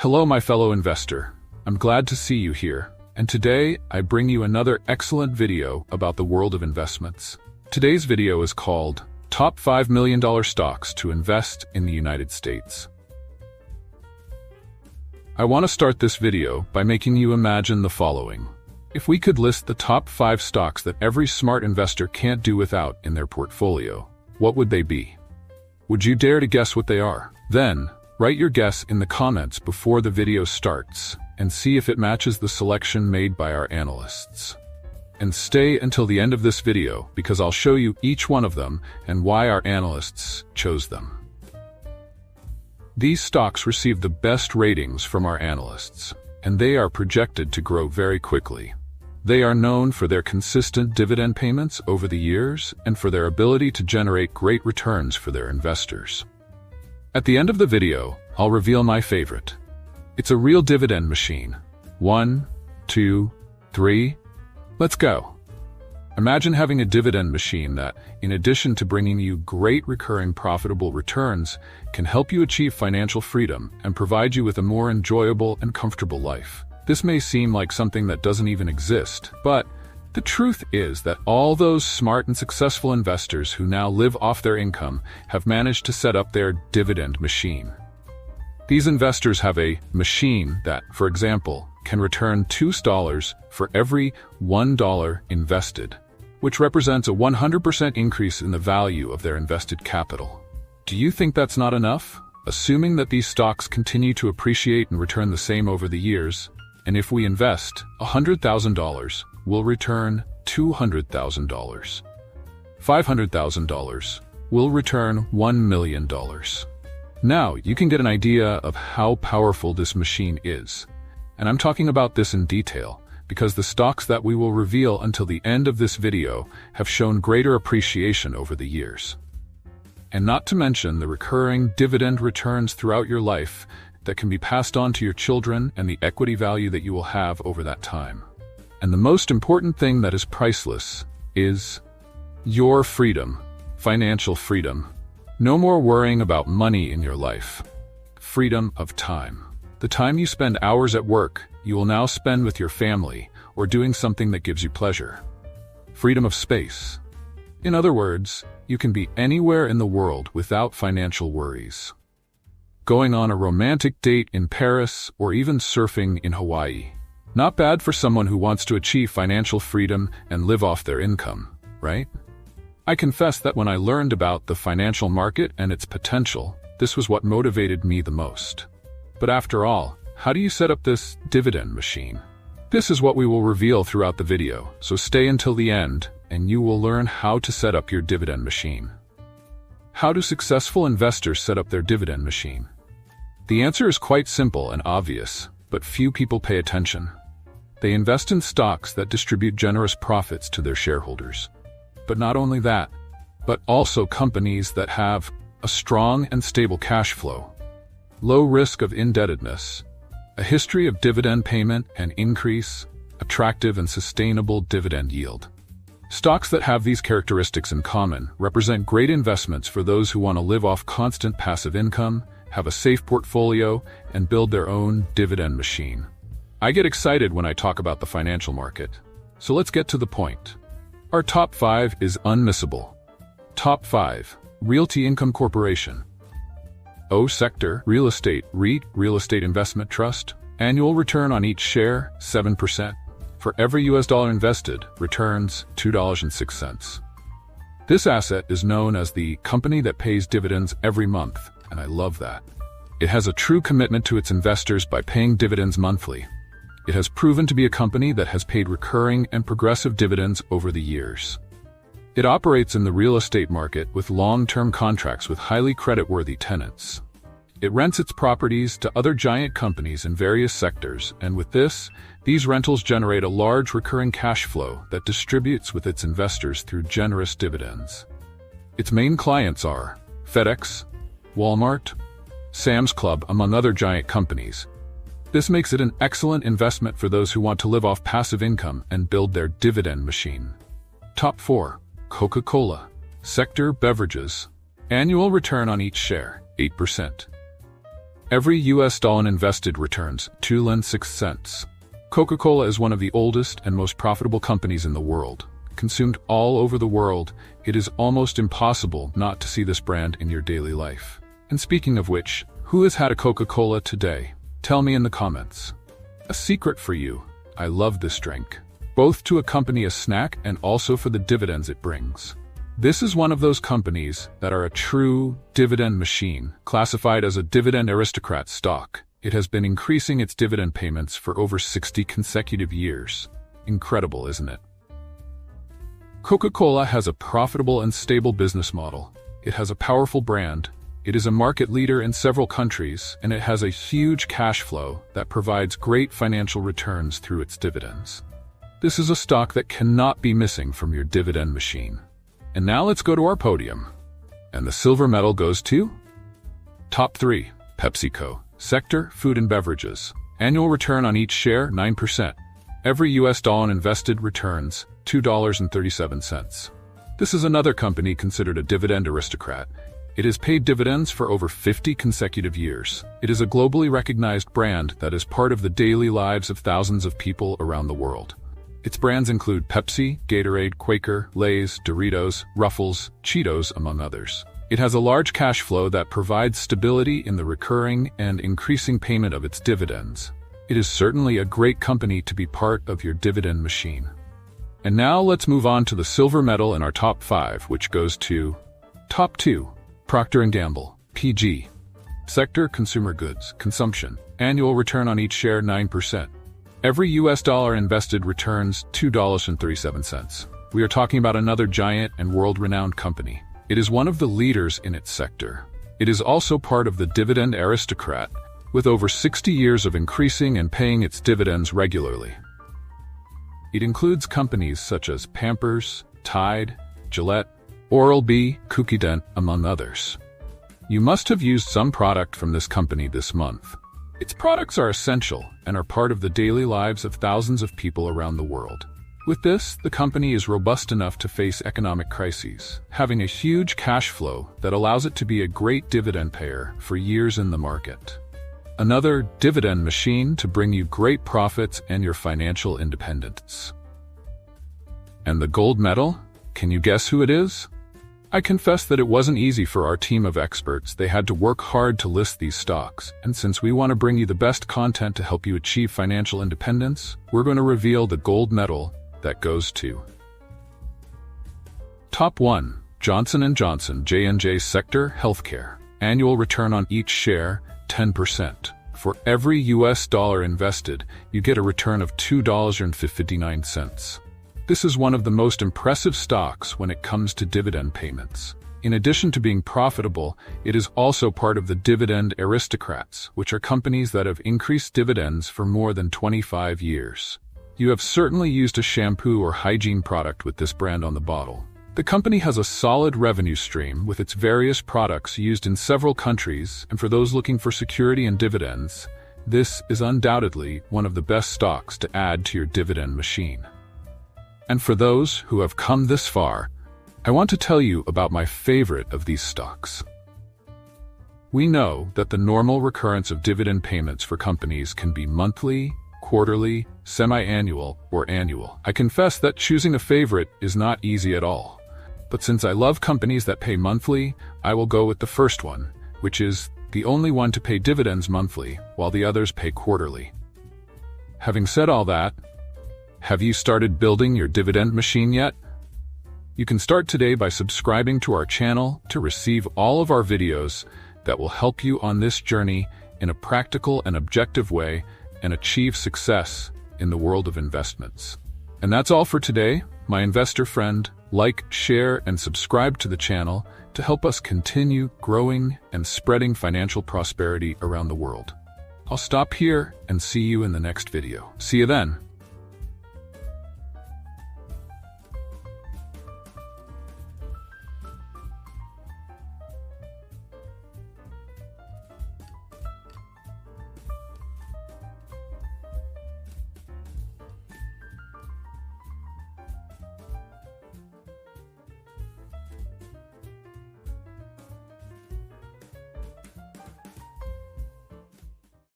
Hello, my fellow investor. I'm glad to see you here, and today I bring you another excellent video about the world of investments. Today's video is called Top $5 Million Stocks to Invest in the United States. I want to start this video by making you imagine the following. If we could list the top 5 stocks that every smart investor can't do without in their portfolio, what would they be? Would you dare to guess what they are? Then, write your guess in the comments before the video starts and see if it matches the selection made by our analysts. And stay until the end of this video because I'll show you each one of them and why our analysts chose them. These stocks received the best ratings from our analysts, and they are projected to grow very quickly. They are known for their consistent dividend payments over the years and for their ability to generate great returns for their investors. At the end of the video, I'll reveal my favorite. It's a real dividend machine. 1, 2, 3. Let's go. Imagine having a dividend machine that, in addition to bringing you great recurring profitable returns, can help you achieve financial freedom and provide you with a more enjoyable and comfortable life. This may seem like something that doesn't even exist, but the truth is that all those smart and successful investors who now live off their income have managed to set up their dividend machine. These investors have a machine that, for example, can return $2 for every $1 invested, which represents a 100% increase in the value of their invested capital. Do you think that's not enough? Assuming that these stocks continue to appreciate and return the same over the years, and if we invest $100,000, we'll return $200,000. $500,000 will return $1 million. Now, you can get an idea of how powerful this machine is. And I'm talking about this in detail because the stocks that we will reveal until the end of this video have shown greater appreciation over the years. And not to mention the recurring dividend returns throughout your life that can be passed on to your children and the equity value that you will have over that time. And the most important thing that is priceless is your freedom, financial freedom. No more worrying about money in your life. Freedom of time. The time you spend hours at work, you will now spend with your family or doing something that gives you pleasure. Freedom of space. In other words, you can be anywhere in the world without financial worries. Going on a romantic date in Paris or even surfing in Hawaii. Not bad for someone who wants to achieve financial freedom and live off their income, right? I confess that when I learned about the financial market and its potential, this was what motivated me the most. But after all, how do you set up this dividend machine? This is what we will reveal throughout the video, so stay until the end and you will learn how to set up your dividend machine. How do successful investors set up their dividend machine? The answer is quite simple and obvious, but few people pay attention. They invest in stocks that distribute generous profits to their shareholders. But not only that, but also companies that have a strong and stable cash flow, low risk of indebtedness, a history of dividend payment and increase, attractive and sustainable dividend yield. Stocks that have these characteristics in common represent great investments for those who want to live off constant passive income, have a safe portfolio, and build their own dividend machine. I get excited when I talk about the financial market. So let's get to the point. Our top 5 is unmissable. Top 5. Realty Income Corporation. O Sector Real Estate REIT Real Estate Investment Trust. Annual return on each share, 7%. For every US dollar invested, returns $2.06. This asset is known as the company that pays dividends every month, and I love that. It has a true commitment to its investors by paying dividends monthly. It has proven to be a company that has paid recurring and progressive dividends over the years. It operates in the real estate market with long-term contracts with highly creditworthy tenants. It rents its properties to other giant companies in various sectors, and with this, these rentals generate a large recurring cash flow that distributes with its investors through generous dividends. Its main clients are FedEx, Walmart, Sam's Club, among other giant companies. This makes it an excellent investment for those who want to live off passive income and build their dividend machine. Top 4. Coca-Cola. Sector Beverages. Annual return on each share, 8%. Every US dollar invested returns $2.06. Coca-Cola is one of the oldest and most profitable companies in the world. Consumed all over the world, it is almost impossible not to see this brand in your daily life. And speaking of which, who has had a Coca-Cola today? Tell me in the comments. A secret for you, I love this drink, both to accompany a snack and also for the dividends it brings. This is one of those companies that are a true dividend machine, classified as a dividend aristocrat stock. It has been increasing its dividend payments for over 60 consecutive years. Incredible, isn't it? Coca-Cola has a profitable and stable business model. It has a powerful brand. It is a market leader in several countries, and it has a huge cash flow that provides great financial returns through its dividends. This is a stock that cannot be missing from your dividend machine. And now let's go to our podium. And the silver medal goes to? Top 3. PepsiCo. Sector, food and beverages. Annual return on each share, 9%. Every US dollar invested returns $2.37. This is another company considered a dividend aristocrat. It has paid dividends for over 50 consecutive years. It is a globally recognized brand that is part of the daily lives of thousands of people around the world. Its brands include Pepsi, Gatorade, Quaker, Lay's, Doritos, Ruffles, Cheetos, among others. It has a large cash flow that provides stability in the recurring and increasing payment of its dividends. It is certainly a great company to be part of your dividend machine. And now let's move on to the silver medal in our top 5, which goes to Top 2. Procter & Gamble, PG. Sector, consumer goods, consumption. Annual return on each share, 9%. Every US dollar invested returns $2.37. We are talking about another giant and world-renowned company. It is one of the leaders in its sector. It is also part of the dividend aristocrat, with over 60 years of increasing and paying its dividends regularly. It includes companies such as Pampers, Tide, Gillette, Oral-B, Cookie-Dent, among others. You must have used some product from this company this month. Its products are essential and are part of the daily lives of thousands of people around the world. With this, the company is robust enough to face economic crises, having a huge cash flow that allows it to be a great dividend payer for years in the market. Another dividend machine to bring you great profits and your financial independence. And the gold medal? Can you guess who it is? I confess that it wasn't easy for our team of experts. They had to work hard to list these stocks, and since we want to bring you the best content to help you achieve financial independence, we're going to reveal the gold medal that goes to Top 1. Johnson & Johnson J&J Sector, Healthcare. Annual return on each share, 10%. For every US dollar invested, you get a return of $2.59. This is one of the most impressive stocks when it comes to dividend payments. In addition to being profitable, it is also part of the dividend aristocrats, which are companies that have increased dividends for more than 25 years. You have certainly used a shampoo or hygiene product with this brand on the bottle. The company has a solid revenue stream with its various products used in several countries, and for those looking for security and dividends, this is undoubtedly one of the best stocks to add to your dividend machine. And for those who have come this far, I want to tell you about my favorite of these stocks. We know that the normal recurrence of dividend payments for companies can be monthly, quarterly, semi-annual, or annual. I confess that choosing a favorite is not easy at all. But since I love companies that pay monthly, I will go with the first one, which is the only one to pay dividends monthly, while the others pay quarterly. Having said all that, have you started building your dividend machine yet? You can start today by subscribing to our channel to receive all of our videos that will help you on this journey in a practical and objective way and achieve success in the world of investments. And that's all for today, my investor friend. Like, share, and subscribe to the channel to help us continue growing and spreading financial prosperity around the world. I'll stop here and see you in the next video. See you then.